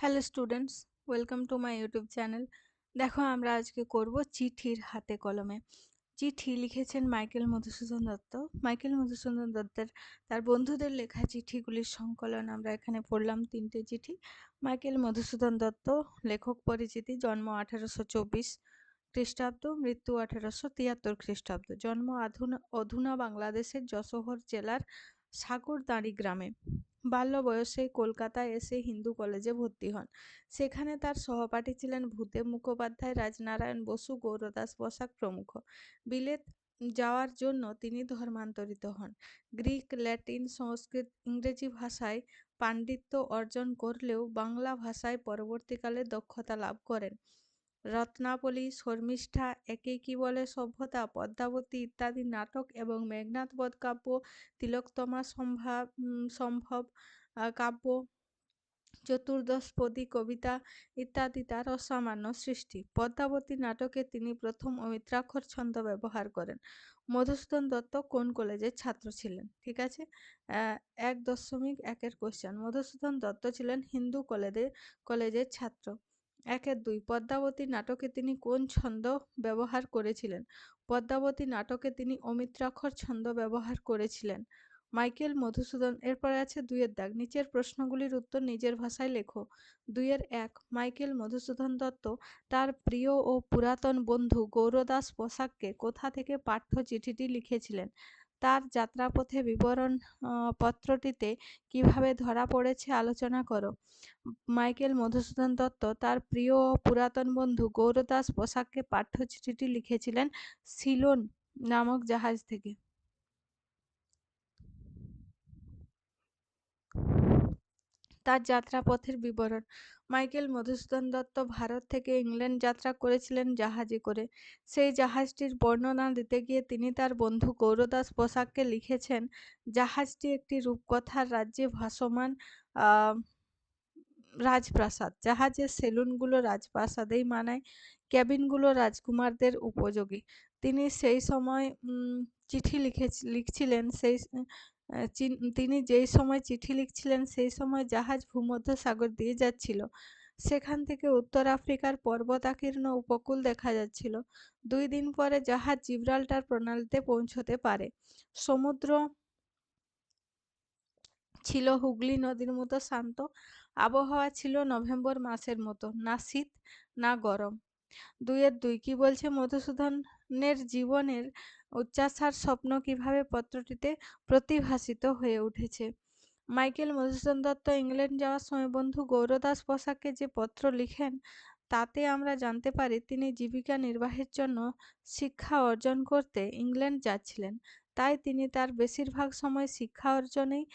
Hello students, welcome to my YouTube channel. দেখো, আমরা আজকে করব চিঠির হাতে কলমে। চিঠি লিখেছেন মাইকেল মধুসূদন দত্ত। মাইকেল মধুসূদন দত্তের তার বন্ধুদের লেখা চিঠিগুলির সংকলন আমরা এখানে পড়লাম, 3টে চিঠি। মাইকেল মধুসূদন দত্ত লেখক পরিচিতি: জন্ম 1824 খ্রিস্টাব্দ, মৃত্যু 1873 খ্রিস্টাব্দ। জন্ম অধুনা বাংলাদেশের যশোহর জেলার সাগরদাঁড়ি গ্রামে। বাল্য বয়সে কলকাতায় এসে হিন্দু কলেজে ভর্তি হন। সেখানে তার সহপাঠী ছিলেন ভূদেব মুখোপাধ্যায়, রাজনারায়ণ বসু, গৌরদাস বসাক প্রমুখ। বিলেত যাওয়ার জন্য তিনি ধর্মান্তরিত হন। গ্রিক, ল্যাটিন, সংস্কৃত, ইংরেজি ভাষায় পাণ্ডিত্য অর্জন করলেও বাংলা ভাষায় পরবর্তীকালে দক্ষতা লাভ করেন। রত্নাবলী, শর্মিষ্ঠা, একে কি বলে সভ্যতা, পদ্মাবতী ইত্যাদি নাটক এবং মেঘনাদ বধ কাব্য, তিলোত্তমা সম্ভব কাব্য, চতুর্দশপদী কবিতা ইত্যাদি তার অসামান্য সৃষ্টি। পদ্মাবতী নাটকে তিনি প্রথম অমিত্রাক্ষর ছন্দ ব্যবহার করেন। মধুসূদন দত্ত কোন কলেজের ছাত্র ছিলেন? ঠিক আছে, 1.1-এর কোশ্চেন। মধুসূদন দত্ত ছিলেন হিন্দু কলেজের ছাত্র। 1-2 পদ্মাবতী নাটকে তিনি কোন ছন্দ ব্যবহার করেছিলেন? পদ্মাবতী নাটকে তিনি অমিত্রাক্ষর ছন্দ ব্যবহার করেছিলেন। মাইকেল মধুসূদন এরপরে আছে 2-এর দাগ। নিচের প্রশ্নগুলির উত্তর নিজের ভাষায় লেখো। 2-1 মাইকেল মধুসূদন দত্ত তার প্রিয় ও পুরাতন বন্ধু গৌরদাস বসাককে কোথা থেকে পাঠ্য চিঠিটি লিখেছিলেন? তার যাত্রাপথে বিবরণ পত্রটিতে কিভাবে ধরা পড়েছে আলোচনা করো। মাইকেল মধুসূদন দত্ত তার প্রিয় ও পুরাতন বন্ধু গৌরদাস বসাককে পাঠ্য চিঠিটি লিখেছিলেন সিলোন নামক জাহাজ থেকে। তার যাত্রাপথের বিবরণ: মাইকেল মধুসূদন দত্ত ভারত থেকে ইংল্যান্ড যাত্রা করেছিলেন জাহাজে করে। সেই জাহাজটির বর্ণনা দিতে গিয়ে তিনি তার বন্ধু গৌরদাস বসাককে লিখেছেন, জাহাজটি একটি রূপকথার রাজ্যে ভাসমান রাজপ্রাসাদ। জাহাজের সেলুনগুলো রাজপ্রাসাদেই মানায়, কেবিনগুলো রাজকুমারদের উপযোগী। তিনি সেই সময় চিঠি লিখছিলেন সেই তিনি যেই সময় চিঠি লিখছিলেন সেই সময় জাহাজ ভূমধ্যসাগর দিয়ে যাচ্ছিল। সেখান থেকে উত্তর আফ্রিকার পর্বতাকীর্ণ উপকূল দেখা যাচ্ছিল। 2 দিন পরে জাহাজ জিব্রাল্টার প্রণালীতে পৌঁছতে পারে। সমুদ্র ছিল হুগলি নদীর মতো শান্ত। আবহাওয়া ছিল নভেম্বর মাসের মতো, না শীত না গরম। 2-2 কি বলছে? মধুসূদনের জীবনের উচ্চাশার স্বপ্ন কিভাবে পত্রটিতে প্রতিভাসিত হয়ে উঠেছে। মাইকেল মধুসূদন দত্ত ইংল্যান্ড যাওয়ার সময় বন্ধু গৌরদাস বসাককে যে পত্র লিখেন, তাতে আমরা জানতে পারি তিনি জীবিকা নির্বাহের জন্য শিক্ষা অর্জন করতে ইংল্যান্ড যাচ্ছিলেন। তাই তিনি তার বেশিরভাগ সময় শিক্ষা অর্জনেই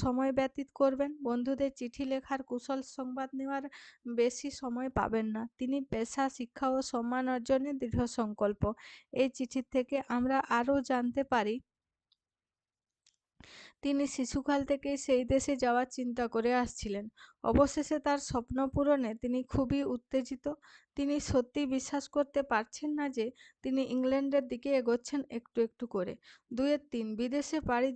সময় ব্যতীত করবেন। বন্ধুদের চিঠি লেখার কুশল সংবাদ নেওয়ার বেশি সময় পাবেন না। তিনি পেশা, শিক্ষা ও সম্মান অর্জনে দৃঢ় সংকল্প। এই চিঠির থেকে আমরা আরও জানতে পারি তিনি শিশুকাল থেকেই সেই দেশে যাওয়ার চিন্তা করে আসছিলেন। অবশেষে তার স্বপ্ন পূরণে তিনি খুবই উত্তেজিত। তিনি সত্যিই বিশ্বাস করতে পারছেন না যে তিনি ইংল্যান্ডের দিকে এগোচ্ছেন একটু একটু করে। 2-3 বিদেশে পাড়ি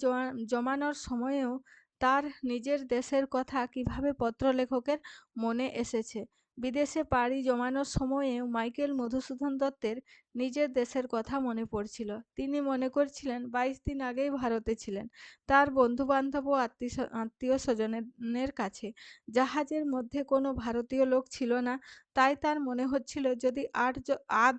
জমানোর সময়েও তার নিজের দেশের কথা কিভাবে পত্রলেখকের মনে এসেছে। বিদেশে পাড়ি জমানোর সময়েও মাইকেল মধুসূদন দত্তের নিজের দেশের কথা মনে পড়ছিল। তিনি মনে করছিলেন 22 দিন আগেই ভারতে ছিলেন, তার বন্ধুবান্ধব ও আত্মীয়-স্বজনের কাছে। জাহাজের মধ্যে কোনো ভারতীয় লোক ছিল না, তাই তার মনে হচ্ছিল যদি আধ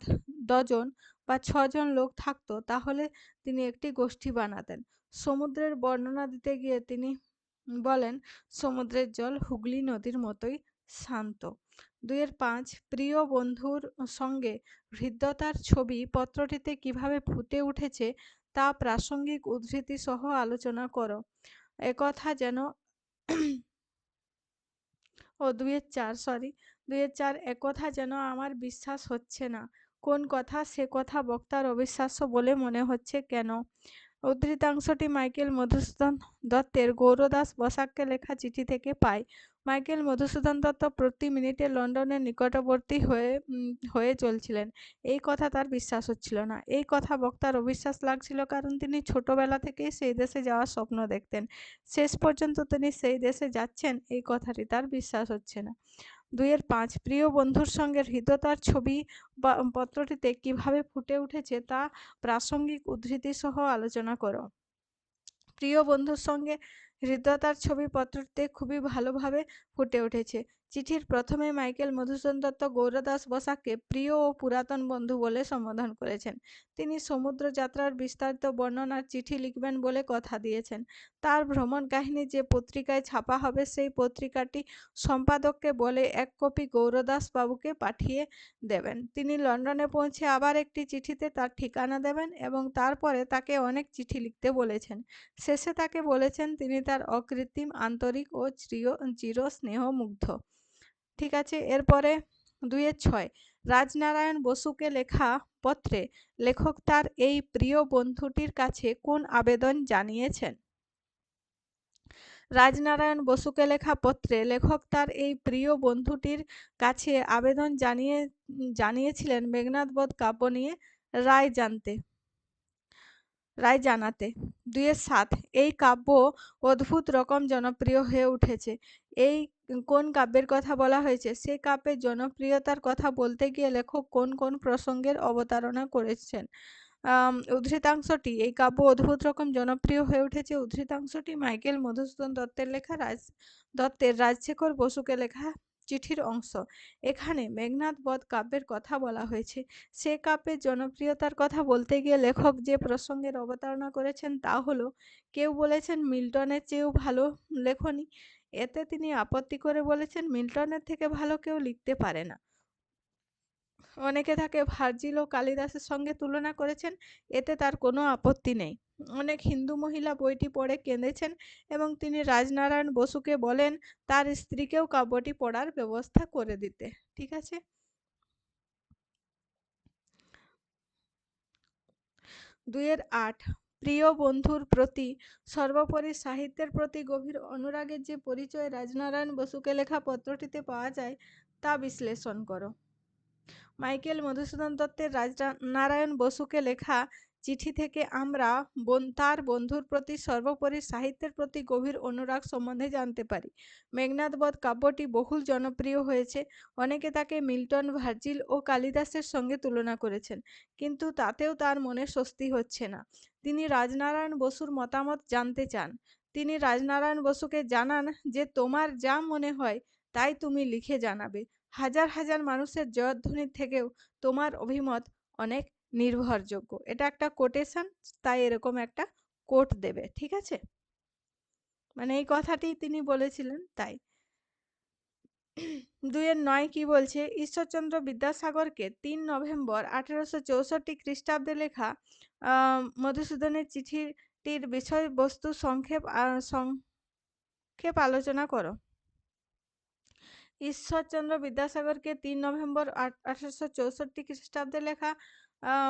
ডজন বা 6 জন লোক থাকত তাহলে তিনি একটি গোষ্ঠী বানাতেন। সমুদ্রের বর্ণনা দিতে গিয়ে তিনি বলেন, সমুদ্রের জল হুগলি নদীর মতোই শান্ত। 2-5 প্রিয় বন্ধুর সঙ্গে হৃদ্যতার ছবি পত্রটিতে কিভাবে ফুটে উঠেছে তা প্রাসঙ্গিক উদ্ধৃতি সহ আলোচনা করো। একথা যেন 2-4 একথা যেন আমার বিশ্বাস হচ্ছে না। কোন কথা? সে কথা বক্তার অবিশ্বাস্য বলে মনে হচ্ছে কেন? উদ্ধৃতাংশটি মাইকেল মধুসূদন দত্তের গৌরদাস বসাককে লেখা চিঠি থেকে পাই। মাইকেল মধুসূদন দত্ত প্রতি মিনিটে লন্ডনের নিকটবর্তী হয়ে চলছিলেন। এই কথা তার বিশ্বাস হচ্ছিল না। এই কথা বক্তার অবিশ্বাস লাগছিল, কারণ তিনি ছোটবেলা থেকেই সেই দেশে যাওয়ার স্বপ্ন দেখতেন। শেষ পর্যন্ত তিনি সেই দেশে যাচ্ছেন, এই কথাটি তার বিশ্বাস হচ্ছে না। ২-৫ প্রিয় বন্ধুর সঙ্গে হৃদ্যতার ছবি পত্রটিতে কিভাবে ফুটে উঠেছে তা প্রাসঙ্গিক উদ্ধৃতি সহ আলোচনা করো। প্রিয় বন্ধুর সঙ্গে হৃদ্যতার ছবি পত্রটিতে খুবই ভালোভাবে ফুটে উঠেছে। চিঠির প্রথমে মাইকেল মধুসূদন দত্ত গৌরদাস বসাককে প্রিয় ও পুরাতন বন্ধু বলে সম্বোধন করেছেন। তিনি সমুদ্র যাত্রার বিস্তারিত বর্ণনার চিঠি লিখবেন বলে কথা দিয়েছেন। তার ভ্রমণ কাহিনী যে পত্রিকায় ছাপা হবে, সেই পত্রিকাটি সম্পাদককে বলে ১ কপি গৌরদাস বাবুকে পাঠিয়ে দেবেন। তিনি লন্ডনে পৌঁছে আবার একটি চিঠিতে তার ঠিকানা দেবেন এবং তারপরে তাকে অনেক চিঠি লিখতে বলেছেন। শেষে তাকে বলেছেন তিনি তার অকৃত্রিম, আন্তরিক ও চির স্নেহমুগ্ধ। ঠিক আছে, এরপরে ২-৬ রাজনারায়ণ বসুকে লেখা পত্রে লেখক তার এই প্রিয় বন্ধুটির কাছে কোন আবেদন জানিয়েছেন? রাজনারায়ণ বসুকে লেখা পত্রে লেখক তার এই প্রিয় বন্ধুটির কাছে আবেদন জানিয়েছিলেন মেঘনাদ বধ কাব্য নিয়ে রায় জানাতে। ২-৭ এই কাব্য অদ্ভুত রকম জনপ্রিয় হয়ে উঠেছে। এই কোন কাব্যের কথা বলা হয়েছে? সেই কাব্যের জনপ্রিয়তার কথা বলতে গিয়ে লেখক কোন কোন প্রসঙ্গের অবতারণা করেছেন? উদ্ধৃতাংশটি এই কাব্য অদ্ভুত রকম জনপ্রিয় হয়ে উঠেছে উদ্ধৃতাংশটি মাইকেল মধুসূদন দত্তের রাজশেখর বসুকে লেখা চিঠির অংশ। এখানে মেঘনাদ বধ কাব্যের কথা বলা হয়েছে। সে কাব্যের জনপ্রিয়তার কথা বলতে গিয়ে লেখক যে প্রসঙ্গের অবতারণা করেছেন তা হলো, কেউ বলেছেন মিল্টনের চেয়েও ভালো লেখনী। এতে তিনি আপত্তি করে বলেছেন মিল্টনের থেকে ভালো কেউ লিখতে পারে না। অনেকে তাকে ভার্জিল ও কালিদাসের সঙ্গে তুলনা করেছেন, এতে তার কোনো আপত্তি নেই। অনেক হিন্দু মহিলা বইটি পড়ে কেঁদেছেন এবং তিনি রাজনারায়ণ বসুকে বলেন তার স্ত্রীকেও কাব্যটি পড়ার ব্যবস্থা করে দিতে। ঠিক আছে। ২-৮ প্রিয় বন্ধুর প্রতি, সর্বোপরি সাহিত্যের প্রতি গভীর অনুরাগের যে পরিচয় রাজনারায়ণ বসুকে লেখা পত্রটিতে পাওয়া যায় তা বিশ্লেষণ করো। মাইকেল মধুসূদন দত্তের রাজনারায়ণ বসুকে লেখা চিঠি থেকে আমরা তার বন্ধুর প্রতি, সর্বোপরি সাহিত্যের প্রতি গভীর অনুরাগ সম্বন্ধে জানতে পারি। মেঘনাদ বধ কাব্যটি বহুল জনপ্রিয় হয়েছে। অনেকে তাকে মিল্টন, ভার্জিল ও কালিদাসের সঙ্গে তুলনা করেছেন, কিন্তু তাতেও তার মনে স্বস্তি হচ্ছে না। তিনি রাজনারায়ণ বসুর মতামত জানতে চান। তিনি রাজনারায়ণ বসুকে জানান যে তোমার যা মনে হয় তাই তুমি লিখে জানাবে। হাজার হাজার মানুষের জয়ধ্বনির থেকেও তোমার অভিমত অনেক নির্ভরযোগ্য। এটা একটা কোটেশন, তাই এরকম একটা কোট দেবে। ঠিক আছে, মানে এই কথাটি তিনি বলেছিলেন তাই। ২-৯ কি বলছে? ঈশ্বরচন্দ্র বিদ্যাসাগরকে ৩ নভেম্বর ১৮৬৪ খ্রিস্টাব্দে লেখা মধুসূদনের চিঠিটির বিষয়বস্তু সংক্ষেপ আলোচনা করো। ঈশ্বরচন্দ্র বিদ্যাসাগরকে ৩ নভেম্বর ১৮৬৪ খ্রিস্টাব্দে লেখা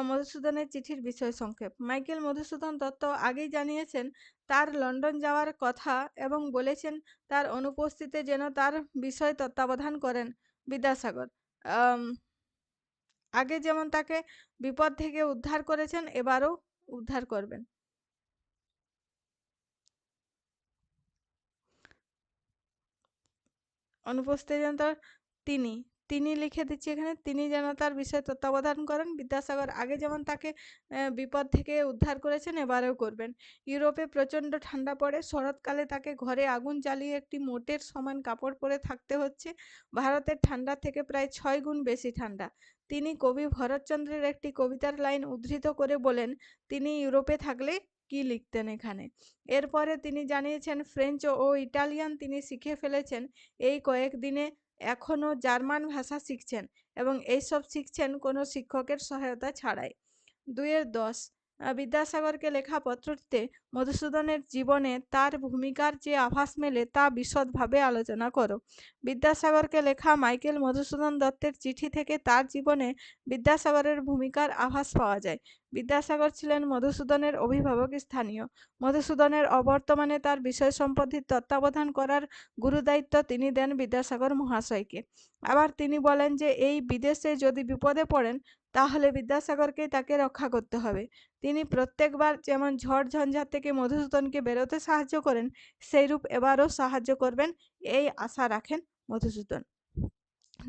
মধুসূদনের চিঠির বিষয় সংক্ষেপ। মাইকেল মধুসূদন দত্ত আগেই জানিয়েছেন তার লন্ডন যাওয়ার কথা এবং বলেছেন তার অনুপস্থিতিতে যেন তার বিষয় তত্ত্বাবধান করেন বিদ্যাসাগর। আগে যেমন তাকে বিপদ থেকে উদ্ধার করেছেন, এবারও উদ্ধার করবেন। অনুপস্থিত যেন তার তিনি লিখে দিচ্ছি এখানে, তিনি যেন তার বিষয় তত্ত্বাবধান করেন। বিদ্যাসাগর আগে যেমন তাকে বিপদ থেকে উদ্ধার করেছেন, এবারেও করবেন। ইউরোপে প্রচণ্ড ঠান্ডা পড়ে। শরৎকালে তাকে ঘরে আগুন জ্বালিয়ে একটি মোটের সমান কাপড় পরে থাকতে হচ্ছে। ভারতের ঠান্ডা থেকে প্রায় ৬ গুণ বেশি ঠান্ডা। তিনি কবি ভরতচন্দ্রের একটি কবিতার লাইন উদ্ধৃত করে বলেন তিনি ইউরোপে থাকলে কি লিখতেন এখানে। এরপরে তিনি জানিয়েছেন ফ্রেঞ্চ ও ইটালিয়ান তিনি শিখে ফেলেছেন। এই কয়েকদিনে এখনও জার্মান ভাষা শিখছেন এবং এইসব শিখছেন কোনো শিক্ষকের সহায়তা ছাড়াই। ২-১০ বিদ্যাসাগরকে লেখা পত্রটিতে মধুসূদনের জীবনে তার ভূমিকার যে আভাস মেলে তা বিশদভাবে আলোচনা করো। বিদ্যাসাগরকে লেখা মাইকেল মধুসূদন দত্তের চিঠি থেকে তার জীবনে বিদ্যাসাগরের ভূমিকার আভাস পাওয়া যায়। বিদ্যাসাগর ছিলেন মধুসূদনের অভিভাবক স্থানীয়। মধুসূদনের অবর্তমানে তার বিষয় সম্পত্তির তত্ত্বাবধান করার গুরুদায়িত্ব তিনি দেন বিদ্যাসাগর মহাশয়কে। আবার তিনি বলেন যে এই বিদেশে যদি বিপদে পড়েন তাহলে বিদ্যাসাগরকেই তাকে রক্ষা করতে হবে। তিনি প্রত্যেকবার যেমন ঝড় ঝঞ্ঝাট থেকে মধুসূদনকে বেরোতে সাহায্য করেন, সেইরূপ এবারও সাহায্য করবেন এই আশা রাখেন মধুসূদন।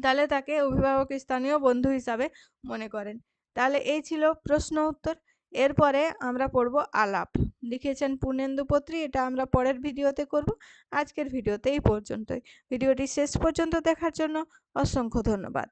তাহলে তাকে অভিভাবক স্থানীয় বন্ধু হিসাবে মনে করেন। তাহলে এই ছিল প্রশ্ন উত্তর। এরপরে আমরা পড়ব আলাপ। লিখেছেন পূর্ণেন্দু পত্রী। এটা আমরা পরের ভিডিওতে করব। আজকের ভিডিওতে এই পর্যন্তই। ভিডিওটি শেষ পর্যন্ত দেখার জন্য অসংখ্য ধন্যবাদ।